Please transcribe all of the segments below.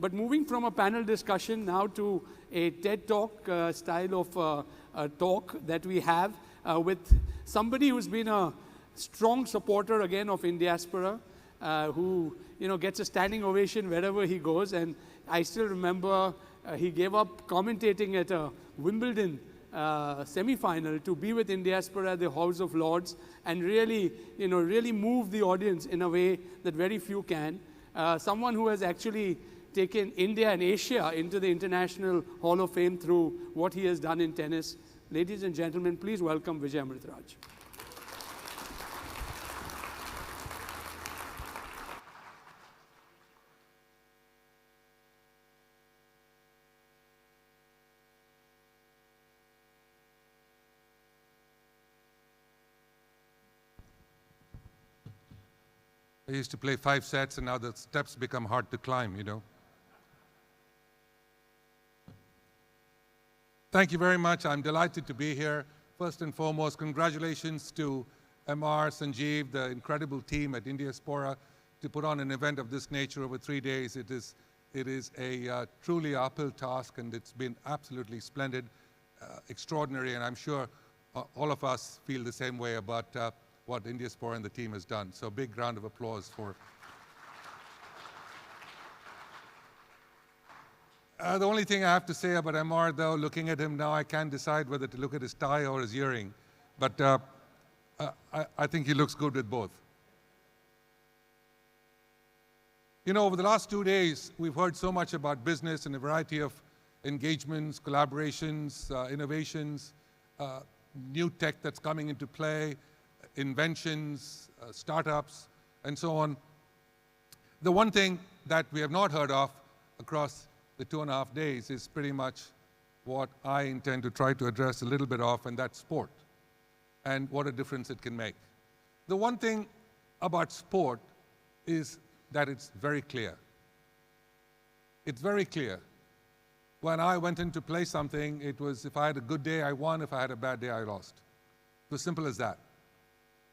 But moving from a panel discussion now to a TED Talk style of a talk that we have with somebody who's been a strong supporter again of Indiaspora, who gets a standing ovation wherever he goes. And I still remember he gave up commentating at a Wimbledon semi-final to be with Indiaspora at the House of Lords and really, really move the audience in a way that very few can. Someone who has actually taken India and Asia into the International Hall of Fame through what he has done in tennis. Ladies and gentlemen, please welcome Vijay Amritraj. I used to play 5 sets, and now the steps become hard to climb, Thank you very much. I'm delighted to be here. First and foremost, congratulations to MR, Sanjeev, the incredible team at Indiaspora to put on an event of this nature over 3 days. It is a truly uphill task, and it's been absolutely splendid, extraordinary, and I'm sure all of us feel the same way about what Indiaspora and the team has done. So a big round of applause for... The only thing I have to say about MR, though, looking at him now, I can't decide whether to look at his tie or his earring. But I think he looks good with both. Over the last 2 days, we've heard so much about business and a variety of engagements, collaborations, innovations, new tech that's coming into play, inventions, startups, and so on. The one thing that we have not heard of across the 2.5 days is pretty much what I intend to try to address a little bit of, and that's sport, and what a difference it can make. The one thing about sport is that it's very clear. It's very clear. When I went in to play something, it was if I had a good day, I won. If I had a bad day, I lost. It was simple as that.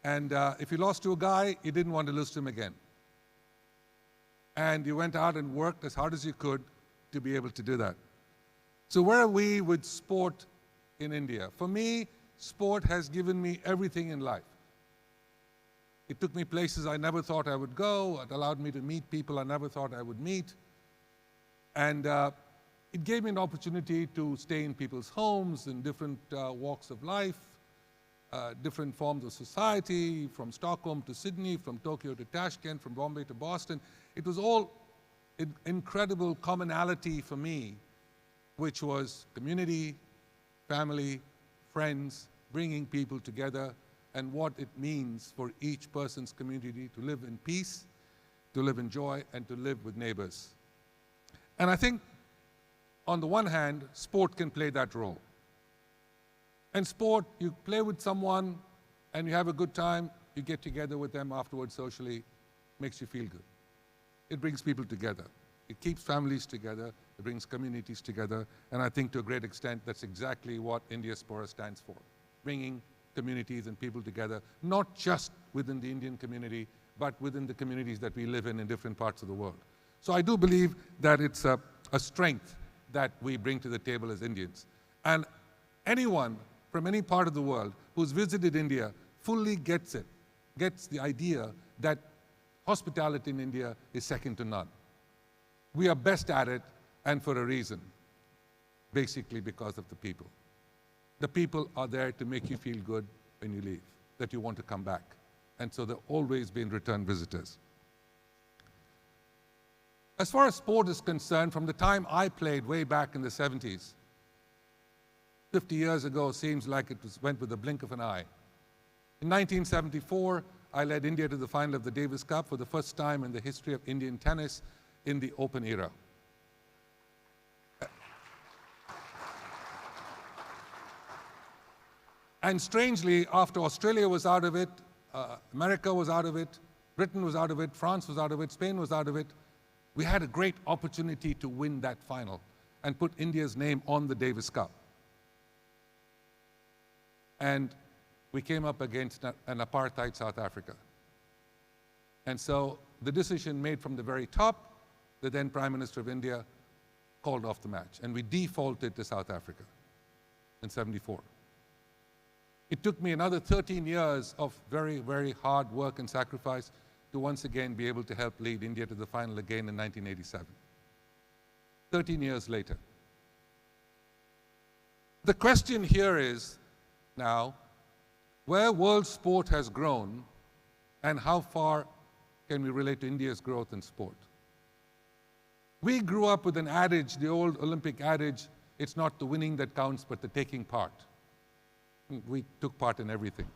And if you lost to a guy, you didn't want to lose to him again. And you went out and worked as hard as you could to be able to do that. So where are we with sport in India? For me, sport has given me everything in life. It took me places I never thought I would go. It allowed me to meet people I never thought I would meet. And it gave me an opportunity to stay in people's homes in different walks of life, different forms of society, from Stockholm to Sydney, from Tokyo to Tashkent, from Bombay to Boston. It was all incredible commonality for me, which was community, family, friends, bringing people together, and what it means for each person's community to live in peace, to live in joy, and to live with neighbors. And I think, on the one hand, sport can play that role. And sport, you play with someone, and you have a good time, you get together with them afterwards socially, makes you feel good. It brings people together. It keeps families together. It brings communities together. And I think to a great extent, that's exactly what Indiaspora stands for, bringing communities and people together, not just within the Indian community, but within the communities that we live in different parts of the world. So I do believe that it's a strength that we bring to the table as Indians. And anyone from any part of the world who's visited India fully gets it, gets the idea that hospitality in India is second to none. We are best at it, and for a reason, basically because of the people. The people are there to make you feel good when you leave, that you want to come back. And so they've always been return visitors. As far as sport is concerned, from the time I played way back in the 70s, 50 years ago seems like it went with the blink of an eye. In 1974, I led India to the final of the Davis Cup for the first time in the history of Indian tennis in the Open era. And strangely, after Australia was out of it, America was out of it, Britain was out of it, France was out of it, Spain was out of it, we had a great opportunity to win that final and put India's name on the Davis Cup. And we came up against an apartheid South Africa. And so the decision made from the very top, the then Prime Minister of India, called off the match. And we defaulted to South Africa in '74. It took me another 13 years of very, very hard work and sacrifice to once again be able to help lead India to the final again in 1987. 13 years later. The question here is now, where world sport has grown and how far can we relate to India's growth in sport? We grew up with an adage, the old Olympic adage, it's not the winning that counts, but the taking part. We took part in everything.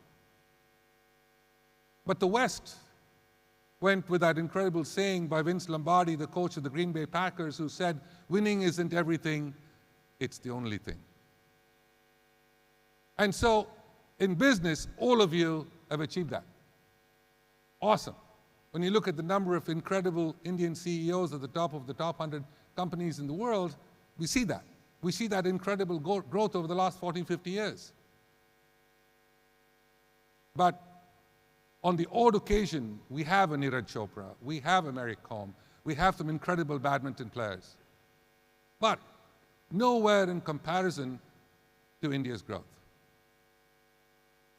But the West went with that incredible saying by Vince Lombardi, the coach of the Green Bay Packers, who said, winning isn't everything, it's the only thing. And so, in business, all of you have achieved that. Awesome. When you look at the number of incredible Indian CEOs at the top of the top 100 companies in the world, we see that. We see that incredible growth over the last 40, 50 years. But on the odd occasion, we have a Neeraj Chopra, we have a Mary Kom, we have some incredible badminton players. But nowhere in comparison to India's growth.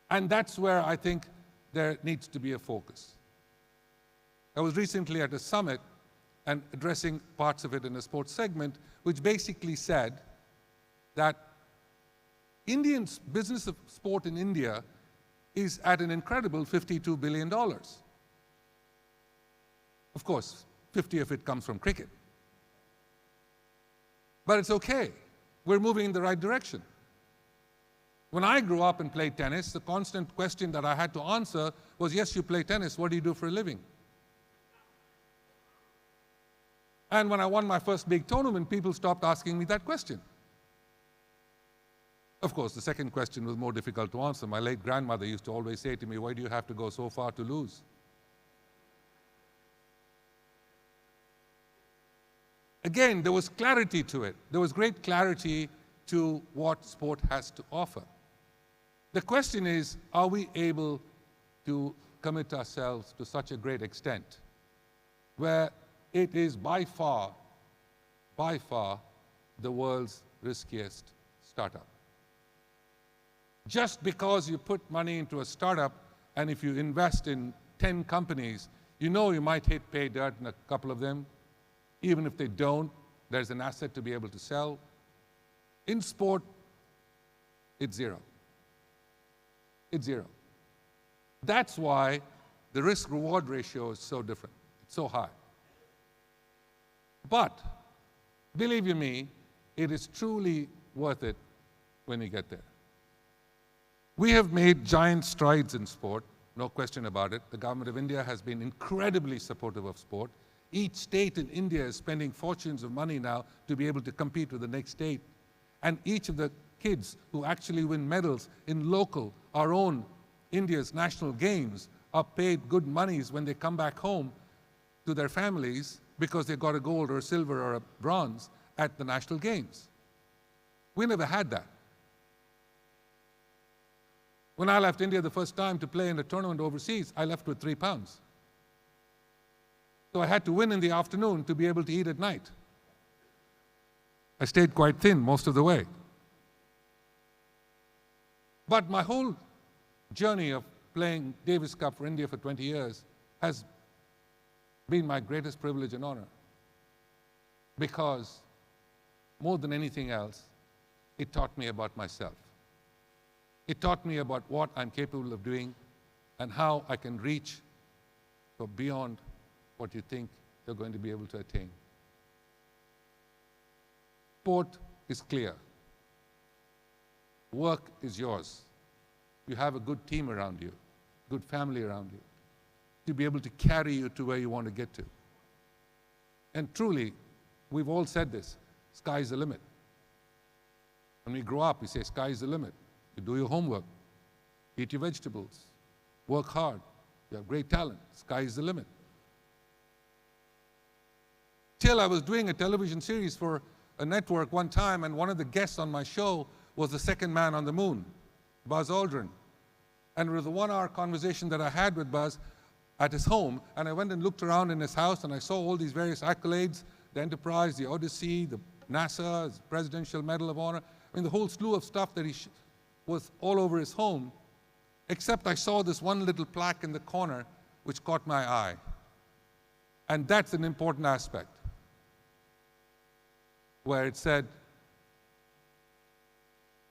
And that's where I think there needs to be a focus. I was recently at a summit and addressing parts of it in a sports segment, which basically said that Indian business of sport in India is at an incredible $52 billion. Of course, 50 of it comes from cricket. But it's okay. We're moving in the right direction. When I grew up and played tennis, the constant question that I had to answer was, yes, you play tennis, what do you do for a living? And when I won my first big tournament, people stopped asking me that question. Of course, the second question was more difficult to answer. My late grandmother used to always say to me, why do you have to go so far to lose? Again, there was clarity to it. There was great clarity to what sport has to offer. The question is, are we able to commit ourselves to such a great extent where it is by far, the world's riskiest startup? Just because you put money into a startup and if you invest in 10 companies, you know you might hit pay dirt in a couple of them. Even if they don't, there's an asset to be able to sell. In sport, it's zero. It's zero. That's why the risk-reward ratio is so different. It's so high. But, believe you me, it is truly worth it when you get there. We have made giant strides in sport, no question about it. The government of India has been incredibly supportive of sport. Each state in India is spending fortunes of money now to be able to compete with the next state. And each of the kids who actually win medals in local, our own India's national games, are paid good monies when they come back home to their families because they got a gold or a silver or a bronze at the national games. We never had that. When I left India the first time to play in a tournament overseas, I left with 3 pounds. So I had to win in the afternoon to be able to eat at night. I stayed quite thin most of the way. But my whole journey of playing Davis Cup for India for 20 years has been my greatest privilege and honor. Because more than anything else, it taught me about myself. It taught me about what I'm capable of doing and how I can reach for beyond what you think you're going to be able to attain. Sport is clear. Work is yours. You have a good team around you, good family around you, to be able to carry you to where you want to get to. And truly, we've all said this, sky's the limit. When we grow up, we say, sky's the limit. You do your homework, eat your vegetables, work hard, you have great talent, sky's the limit. Till I was doing a television series for a network one time, and one of the guests on my show was the second man on the moon, Buzz Aldrin. And it was a 1-hour conversation that I had with Buzz at his home, and I went and looked around in his house, and I saw all these various accolades, the Enterprise, the Odyssey, the NASA, his Presidential Medal of Honor. I mean, the whole slew of stuff that was all over his home, except I saw this one little plaque in the corner which caught my eye. And that's an important aspect, where it said,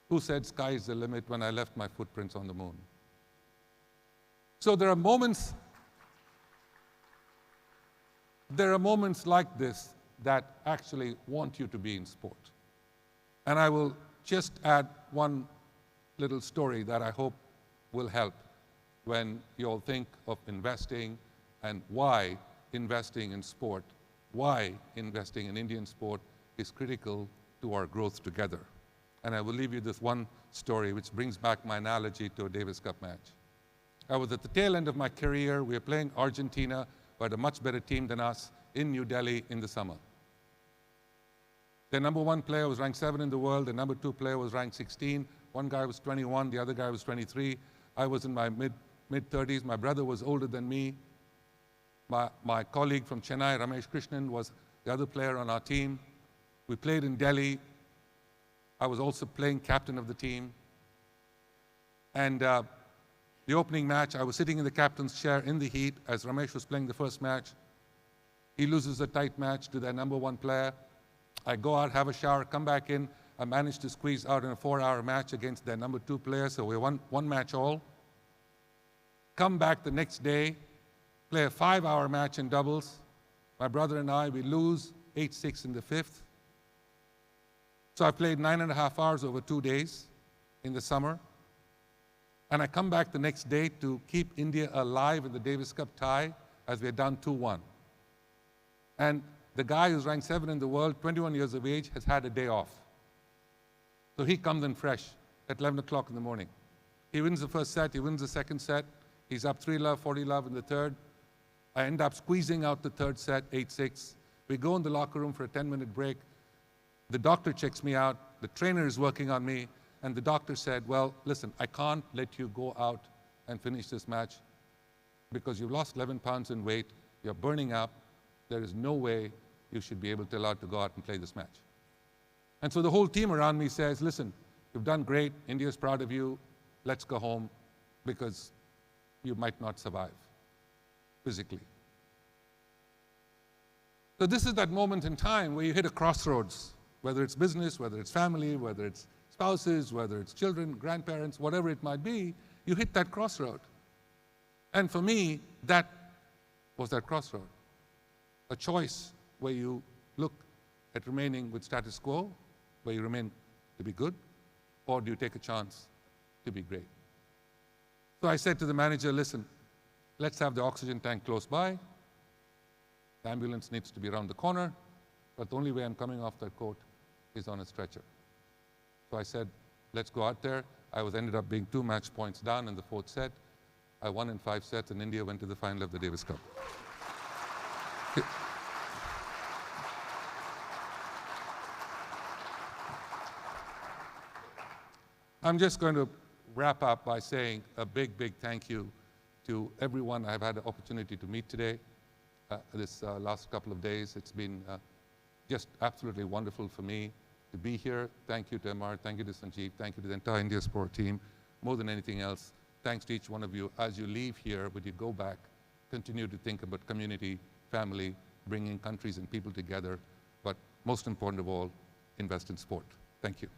"Who said sky is the limit when I left my footprints on the moon?" So there are moments like this that actually want you to be in sport. And I will just add one little story that I hope will help when you all think of investing and why investing in sport, why investing in Indian sport is critical to our growth together. And I will leave you this one story which brings back my analogy to a Davis Cup match. I was at the tail end of my career. We were playing Argentina, who had a much better team than us, in New Delhi in the summer. Their number 1 player was ranked 7 in the world. The number 2 player was ranked 16. One guy was 21, the other guy was 23. I was in my mid-30s. My brother was older than me. My colleague from Chennai, Ramesh Krishnan, was the other player on our team. We played in Delhi. I was also playing captain of the team. And the opening match, I was sitting in the captain's chair in the heat as Ramesh was playing the first match. He loses a tight match to their number 1 player. I go out, have a shower, come back in. I managed to squeeze out in a 4-hour match against their number 2 player, so we won one match all. Come back the next day, play a 5-hour match in doubles. My brother and I, we lose 8-6 in the 5th. So I played 9.5 hours over 2 days in the summer. And I come back the next day to keep India alive in the Davis Cup tie as we had done 2-1. And the guy who's ranked 7 in the world, 21 years of age, has had a day off. So he comes in fresh at 11 o'clock in the morning. He wins the first set, he wins the second set. He's up 3-love, 40-love in the third. I end up squeezing out the third set, 8-6. We go in the locker room for a 10-minute break. The doctor checks me out. The trainer is working on me. And the doctor said, "Well, listen, I can't let you go out and finish this match because you've lost 11 pounds in weight. You're burning up. There is no way you should be able to allow to go out and play this match." And so the whole team around me says, "Listen, you've done great. India's proud of you. Let's go home because you might not survive physically." So this is that moment in time where you hit a crossroads, whether it's business, whether it's family, whether it's spouses, whether it's children, grandparents, whatever it might be, you hit that crossroad. And for me, that was that crossroad. A choice where you look at remaining with status quo, where you remain to be good, or do you take a chance to be great? So I said to the manager, "Listen, let's have the oxygen tank close by. The ambulance needs to be around the corner, but the only way I'm coming off that court is on a stretcher." So I said, "Let's go out there." I ended up being 2 match points down in the 4th set. I won in 5 sets, and India went to the final of the Davis Cup. I'm just going to wrap up by saying a big, big thank you to everyone I've had the opportunity to meet today, this last couple of days. It's been just absolutely wonderful for me to be here. Thank you to Amar, thank you to Sanjeev, thank you to the entire Indiaspora team. More than anything else, thanks to each one of you. As you leave here, when you go back, continue to think about community, family, bringing countries and people together, but most important of all, invest in sport. Thank you.